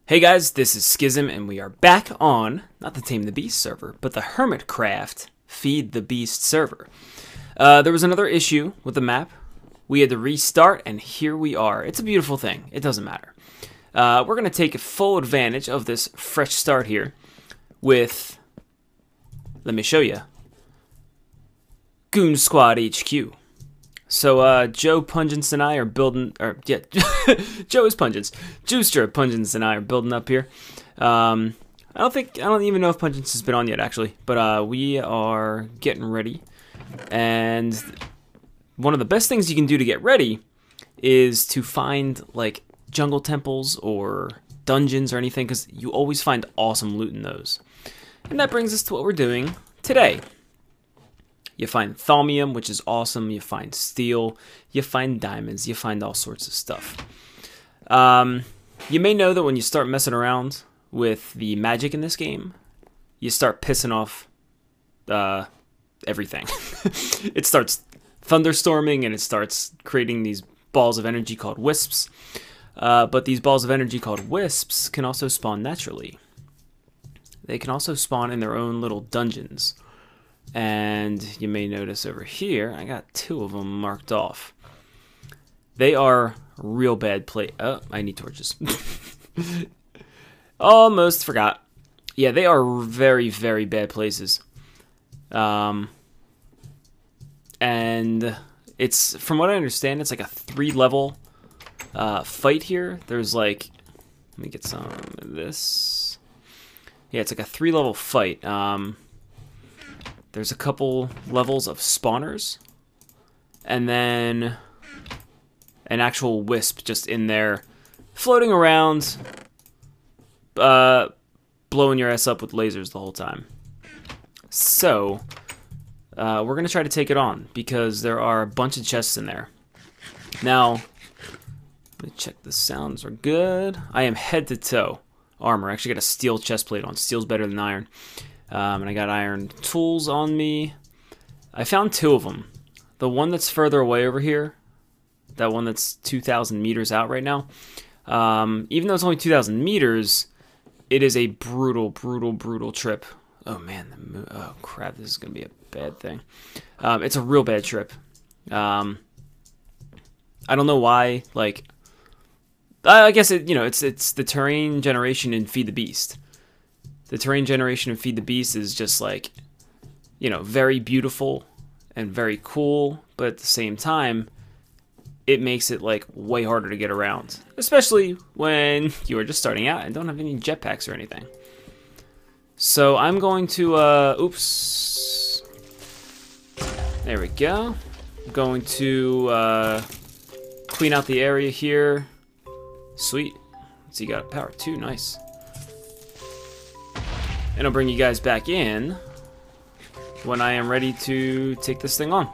Hey guys, this is skyzm and we are back on, not the Tame the Beast server, but the HermitCraft Feed the Beast server. There was another issue with the map. We had to restart and here we are. It's a beautiful thing. It doesn't matter. We're going to take full advantage of this fresh start here with, let me show you, Goon Squad HQ. So, Joe, Pungence, and I are building, Joe is Pungence. Juicer, Pungence, and I are building up here. I don't even know if Pungence has been on yet, actually. But, we are getting ready. And one of the best things you can do to get ready is to find, like, jungle temples or dungeons or anything, because you always find awesome loot in those. And that brings us to what we're doing today. You find thaumium, which is awesome. You find steel. You find diamonds. You find all sorts of stuff. You may know that when you start messing around with the magic in this game, you start pissing off everything. It starts thunderstorming and it starts creating these balls of energy called wisps. But these balls of energy called wisps can also spawn naturally. They can also spawn in their own little dungeons. And you may notice over here, I got 2 of them marked off. They are real bad Oh, I need torches. Almost forgot. Yeah, they are very, very bad places. And it's, from what I understand, it's like a 3-level fight here. There's like, let me get some of this. Yeah, it's like a 3-level fight. There's a couple levels of spawners, and then an actual wisp just in there, floating around, blowing your ass up with lasers the whole time. So, we're going to try to take it on, because there are a bunch of chests in there. Now, let me check the sounds are good. I am head to toe armor. I actually got a steel chest plate on. Steel's better than iron. And I got iron tools on me. I found 2 of them. The one that's further away over here, that one that's 2,000 meters out right now, even though it's only 2,000 meters, it is a brutal, brutal, brutal trip. Oh man, oh crap, this is going to be a bad thing. It's a real bad trip. I don't know why, like, I guess it's the terrain generation in Feed the Beast. The terrain generation of Feed the Beast is just like, very beautiful and very cool, but at the same time, it makes it like way harder to get around, especially when you are just starting out and don't have any jetpacks or anything. So I'm going to, oops, there we go. I'm going to clean out the area here. Sweet. So you got power 2, nice. And I'll bring you guys back in when I am ready to take this thing on.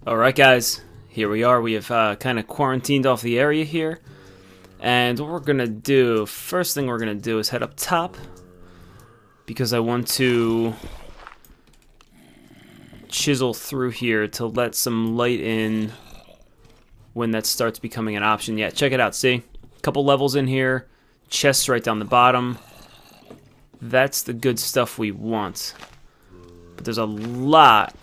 Alright guys, here we are. We have kind of quarantined off the area here. And what we're going to do, first thing we're going to do is head up top. Because I want to chisel through here to let some light in when that starts becoming an option. Yeah, check it out, see? A couple levels in here, chests right down the bottom. That's the good stuff we want. But there's a lot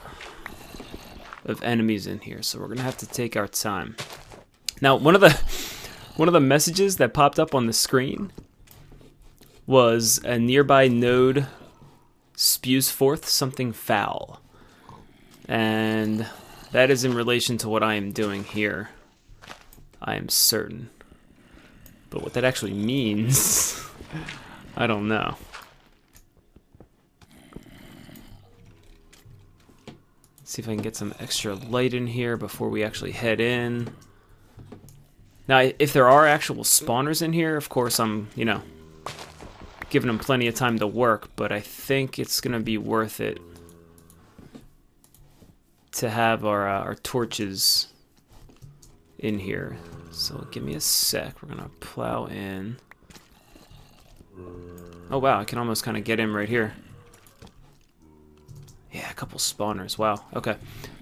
of enemies in here, so we're gonna have to take our time. Now, one of the messages that popped up on the screen was a nearby node spews forth something foul, and That is in relation to what I am doing here. I am certain. But what that actually means, I don't know. Let's see if I can get some extra light in here before we actually head in. Now, if there are actual spawners in here, of course I'm, you know, giving them plenty of time to work, but I think it's going to be worth it to have our torches in here. So give me a sec. We're going to plow in. Oh, wow. I can almost kind of get in right here. Yeah, a couple spawners. Wow. Okay.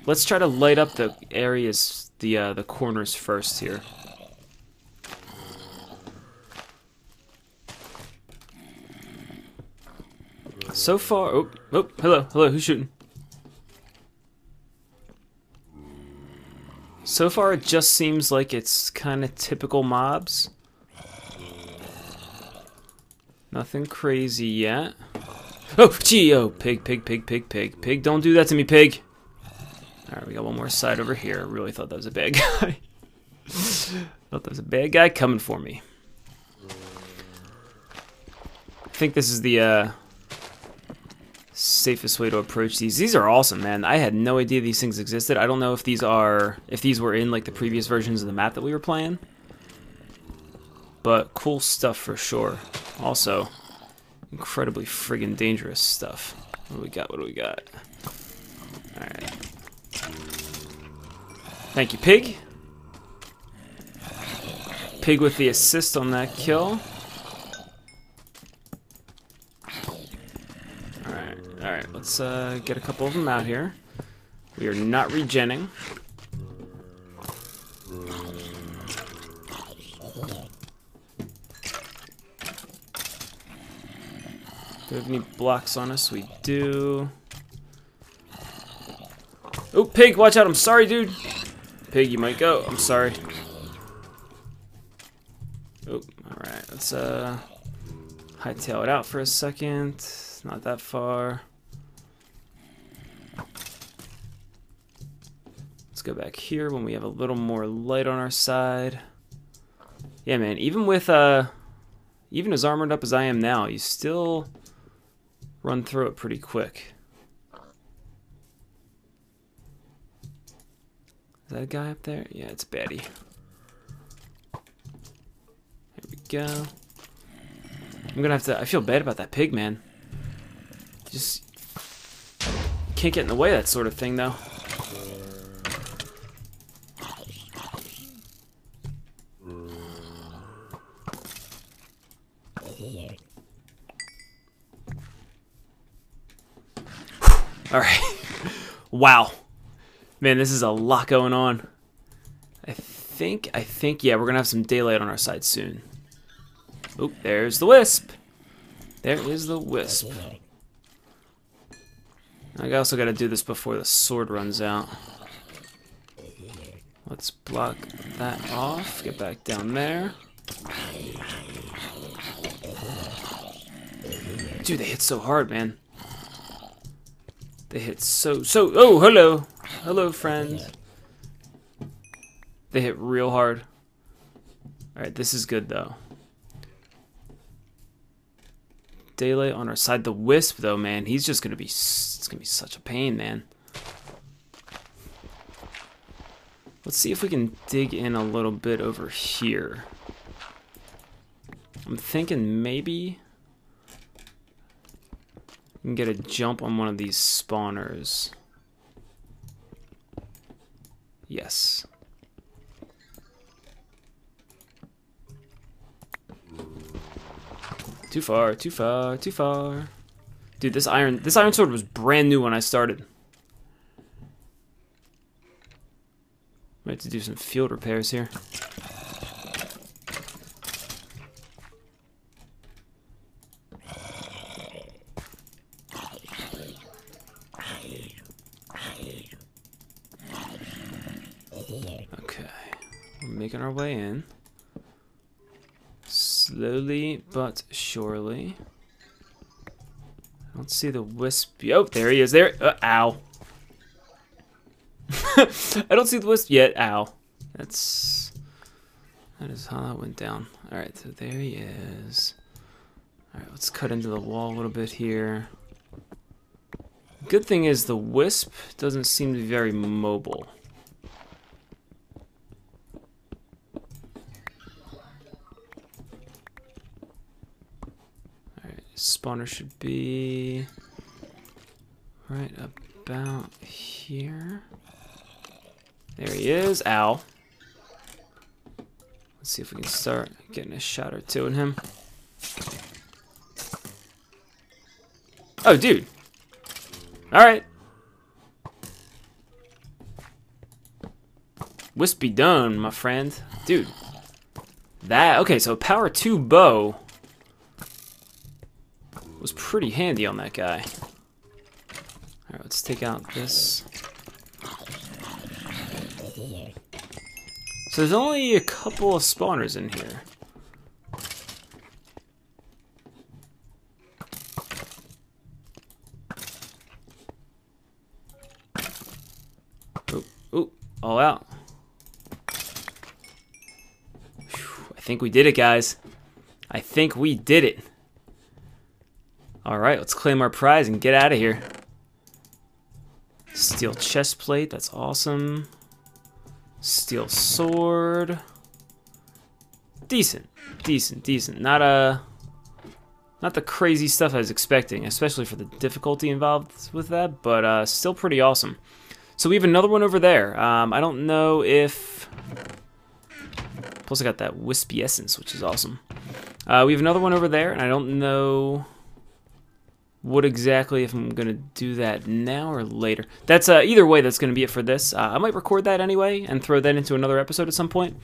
Let's try to light up the areas, the corners first here. So far, oh, hello, who's shooting? So far, it just seems like it's kind of typical mobs. Nothing crazy yet. Oh, gee, oh, pig, don't do that to me, pig. Alright, we got one more side over here. I really thought that was a bad guy. Thought that was a bad guy coming for me. I think this is the, safest way to approach these. These are awesome, man. I had no idea these things existed. I don't know if these were in like the previous versions of the map that we were playing. But cool stuff for sure. Also, incredibly friggin' dangerous stuff. What do we got? What do we got? Alright. Thank you, pig. Pig with the assist on that kill. Alright, let's get a couple of them out here. We are not regenning. Do we have any blocks on us? We do. Oh, pig, watch out. I'm sorry, dude. Pig, you might go. I'm sorry. Oh, alright. Let's hightail it out for a second. It's not that far. Let's go back here when we have a little more light on our side. Yeah, man, even with even as armored up as I am now, you still run through it pretty quick. Is that a guy up there? Yeah, it's Batty. There we go. I'm gonna have to. I feel bad about that pig, man. Just can't get in the way of that sort of thing, though. All right. Wow. Man, this is a lot going on. I think, yeah, we're gonna have some daylight on our side soon. Oh, there's the Wisp. There is the Wisp. I also gotta do this before the sword runs out. Let's block that off. Get back down there. Dude, they hit so hard, man. They hit so. Oh, hello. Hello, friend. They hit real hard. Alright, this is good, though. Daylight on our side. The Wisp, though, man, he's just gonna be. It's gonna be such a pain, man. Let's see if we can dig in a little bit over here. I'm thinking maybe we can get a jump on one of these spawners. Yes. Too far, too far, too far. Dude, this iron sword was brand new when I started. Might have to do some field repairs here. Okay, we're making our way in. Slowly but surely. I don't see the Wisp. Oh, there he is. There. Ow. I don't see the wisp yet. Ow. That is how that went down. Alright, so there he is. Alright, let's cut into the wall a little bit here. Good thing is the wisp doesn't seem to be very mobile. Alright, spawner should be right about here. There he is. Ow. Let's see if we can start getting a shot or two in him. Oh, dude. Alright. Wisp be done, my friend. Dude. Okay, so power 2 bow was pretty handy on that guy. Alright, let's take out this. So there's only a couple of spawners in here. Ooh, all out. Whew, I think we did it, guys. I think we did it. Alright, let's claim our prize and get out of here. Steel chest plate, that's awesome. Steel sword. Decent. Not the crazy stuff I was expecting, especially for the difficulty involved with that, but still pretty awesome. So we have another one over there. I don't know if... Plus I got that wispy essence, which is awesome. We have another one over there, and I don't know what exactly, if I'm going to do that now or later. That's either way, that's going to be it for this. I might record that anyway and throw that into another episode at some point.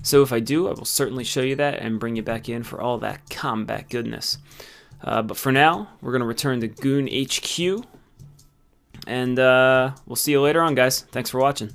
So if I do, I will certainly show you that and bring you back in for all that combat goodness. But for now, we're going to return to Goon HQ. And we'll see you later on, guys. Thanks for watching.